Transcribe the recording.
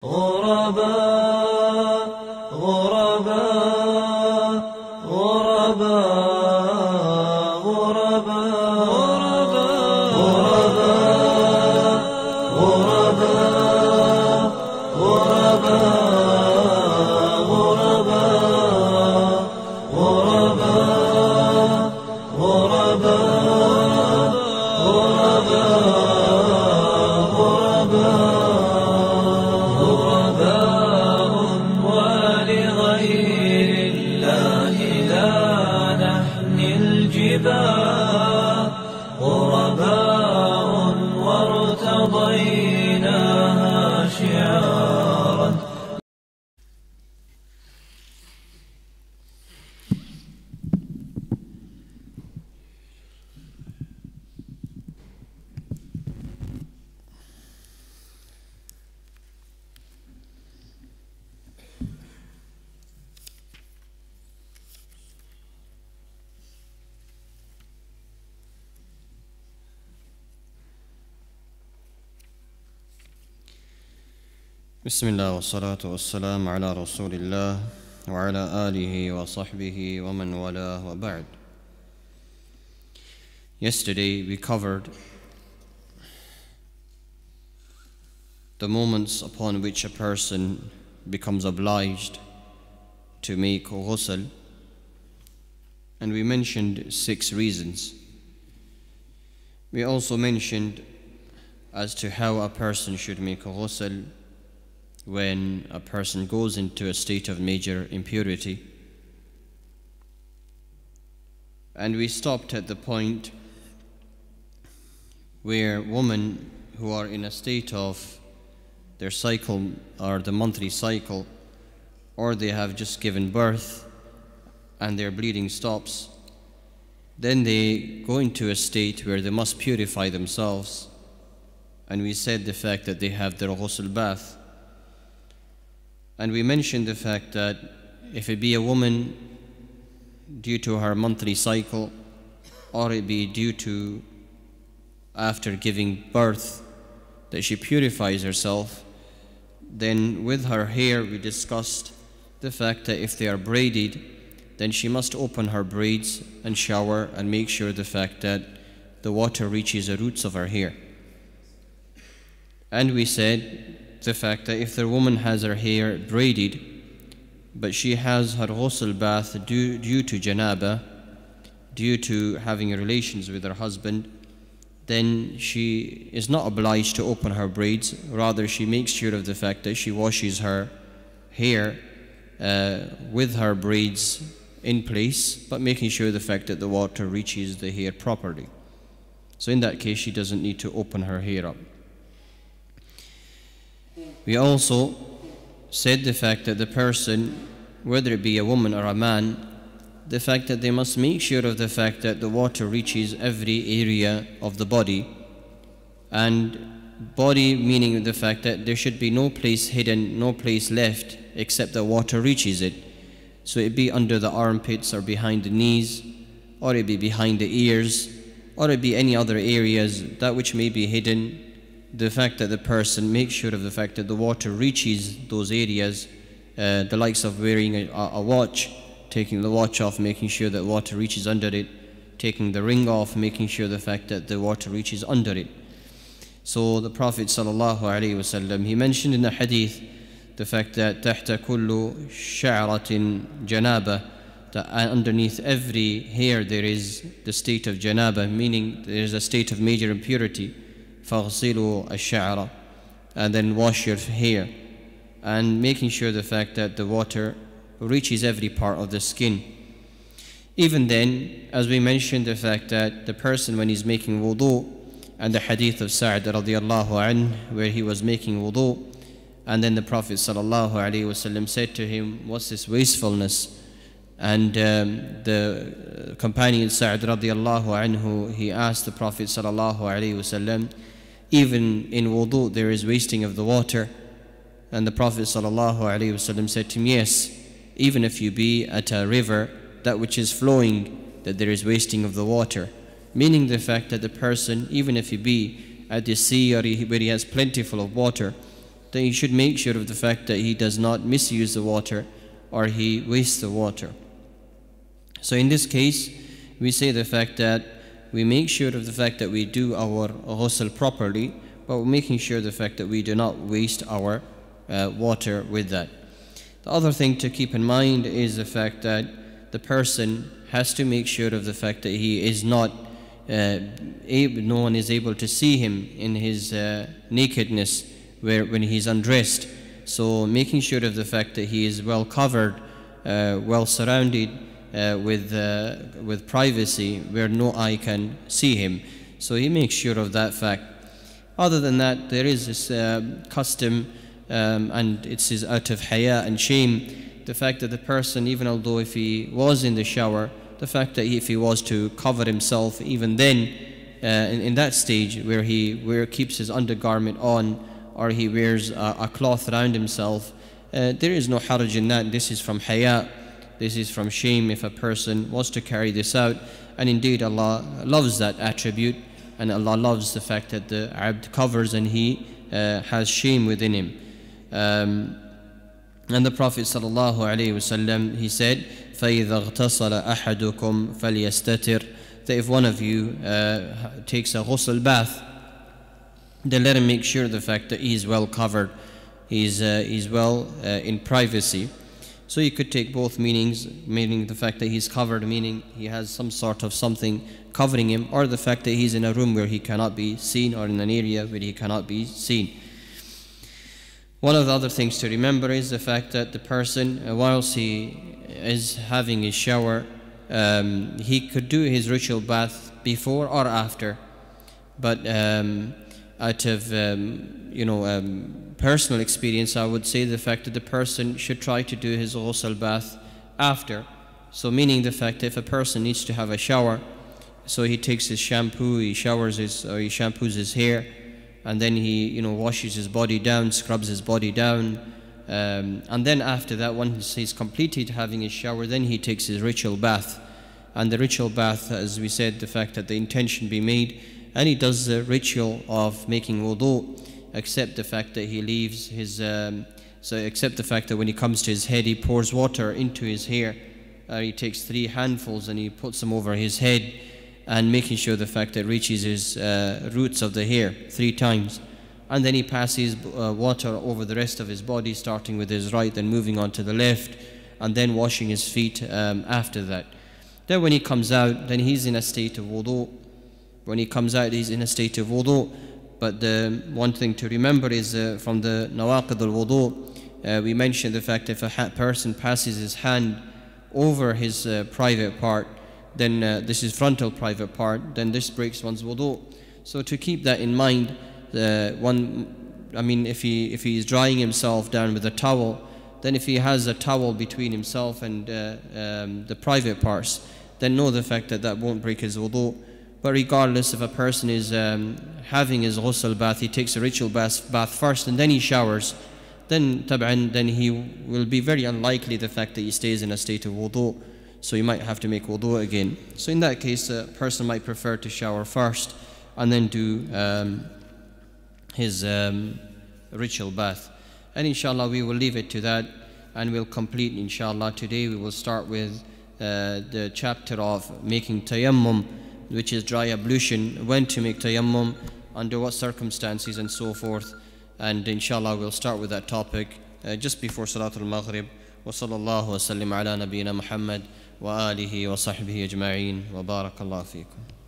غرباء غرباء غرباء غرباء غرباء غرباء غرباء غرباء وارتضيناها شعارا. بسم الله والصلاة والسلام على رسول الله وعلى آله وصحبه ومن والاه وبعد. Yesterday we covered the moments upon which a person becomes obliged to make ghusl, and we mentioned 6 reasons. We also mentioned as to how a person should make a ghusl when a person goes into a state of major impurity. And we stopped at the point where women who are in a state of their cycle or the monthly cycle, or they have just given birth and their bleeding stops, then they go into a state where they must purify themselves. And we said the fact that they have their ghusl bath. And we mentioned the fact that if it be a woman due to her monthly cycle, or it be due to after giving birth that she purifies herself, then with her hair we discussed the fact that if they are braided, then she must open her braids and shower and make sure the fact that the water reaches the roots of her hair. And we said the fact that if the woman has her hair braided, but she has her ghusl bath due to janaba, due to having relations with her husband, then she is not obliged to open her braids. Rather, she makes sure of the fact that she washes her hair with her braids in place, but making sure the fact that the water reaches the hair properly. So in that case, she doesn't need to open her hair up. We also said the fact that the person, whether it be a woman or a man, the fact that they must make sure of the fact that the water reaches every area of the body. And body meaning the fact that there should be no place hidden, no place left except the water reaches it. So it be under the armpits or behind the knees, or it be behind the ears, or it be any other areas that which may be hidden. The fact that the person makes sure of the fact that the water reaches those areas, the likes of wearing a watch, taking the watch off, making sure that water reaches under it, taking the ring off, making sure the fact that the water reaches under it. So the Prophet ﷺ, he mentioned in the hadith the fact that تحت كل شعرة جنابة, that underneath every hair there is the state of janaba, meaning there is a state of major impurity. فَغْسِلُوا الشَّعْرَ, and then wash your hair, and making sure the fact that the water reaches every part of the skin. Even then, as we mentioned the fact that the person when he's making wudu, and the hadith of Sa'd radiallahu anhu where he was making wudu, and then the Prophet sallallahu alaihi wasallam said to him, what's this wastefulness? And the companion Sa'd radiallahu anhu, he asked the Prophet sallallahu alaihi wasallam, even in wudu there is wasting of the water? And the Prophet ﷺ said to him, yes, even if you be at a river that which is flowing, that there is wasting of the water. Meaning the fact that the person, even if he be at the sea or where he has plentiful of water, then he should make sure of the fact that he does not misuse the water or he wastes the water. So in this case, we say the fact that we make sure of the fact that we do our ghusl properly, but we're making sure the fact that we do not waste our water with that. The other thing to keep in mind is the fact that the person has to make sure of the fact that he is not no one is able to see him in his nakedness when he's undressed. So making sure of the fact that he is well covered, well surrounded with privacy where no eye can see him. So he makes sure of that fact. Other than that, there is this custom and it's out of haya and shame, the fact that the person, even although if he was in the shower, the fact that if he was to cover himself, even then in that stage where he keeps his undergarment on, or he wears a cloth around himself, there is no haraj in that. This is from haya, this is from shame if a person was to carry this out. And indeed Allah loves that attribute, and Allah loves the fact that the abd covers and he has shame within him. And the Prophet ﷺ, he said, فَإِذَا اغْتَصَلَ أَحَدُكُمْ فَلْيَسْتَتِرْ, that if one of you takes a ghusl bath, then let him make sure the fact that he is well covered, he's well in privacy. So you could take both meanings, meaning the fact that he's covered, meaning he has some sort of something covering him, or the fact that he's in a room where he cannot be seen, or in an area where he cannot be seen. One of the other things to remember is the fact that the person, whilst he is having his shower, he could do his ritual bath before or after. But out of personal experience, I would say the fact that the person should try to do his ghusl bath after. So meaning the fact that if a person needs to have a shower, so he takes his shampoo, he shampoos his hair, and then he washes his body down, scrubs his body down, and then after that, once he's completed having his shower, then he takes his ritual bath. And the ritual bath, as we said, the fact that the intention be made, and he does the ritual of making wudu, except the fact that he leaves his except the fact that when he comes to his head, he pours water into his hair. He takes 3 handfuls and he puts them over his head, and making sure the fact that it reaches his roots of the hair 3 times. And then he passes water over the rest of his body, starting with his right, then moving on to the left, and then washing his feet after that. Then when he comes out, then he's in a state of wudu. When he comes out, he's in a state of wudu. But the one thing to remember is from the nawaqid al-wudu, we mentioned the fact that if a person passes his hand over his private part, then this is frontal private part, then this breaks one's wudu. So to keep that in mind, if he is drying himself down with a towel, then if he has a towel between himself and the private parts, then know the fact that that won't break his wudu. But regardless, if a person is having his ghusl bath, he takes a ritual bath first and then he showers, then he will be very unlikely the fact that he stays in a state of wudu. So you might have to make wudu again. So in that case, a person might prefer to shower first and then do his ritual bath. And inshallah we will leave it to that, and we'll complete inshallah. Today we will start with the chapter of making tayammum, which is dry ablution, when to make tayammum, under what circumstances and so forth. And inshallah we'll start with that topic just before Salatul Maghrib. Wa sallallahu wa sallim ala nabiyyina Muhammad wa alihi wa sahbihi ajma'in wa barakallahu feekum.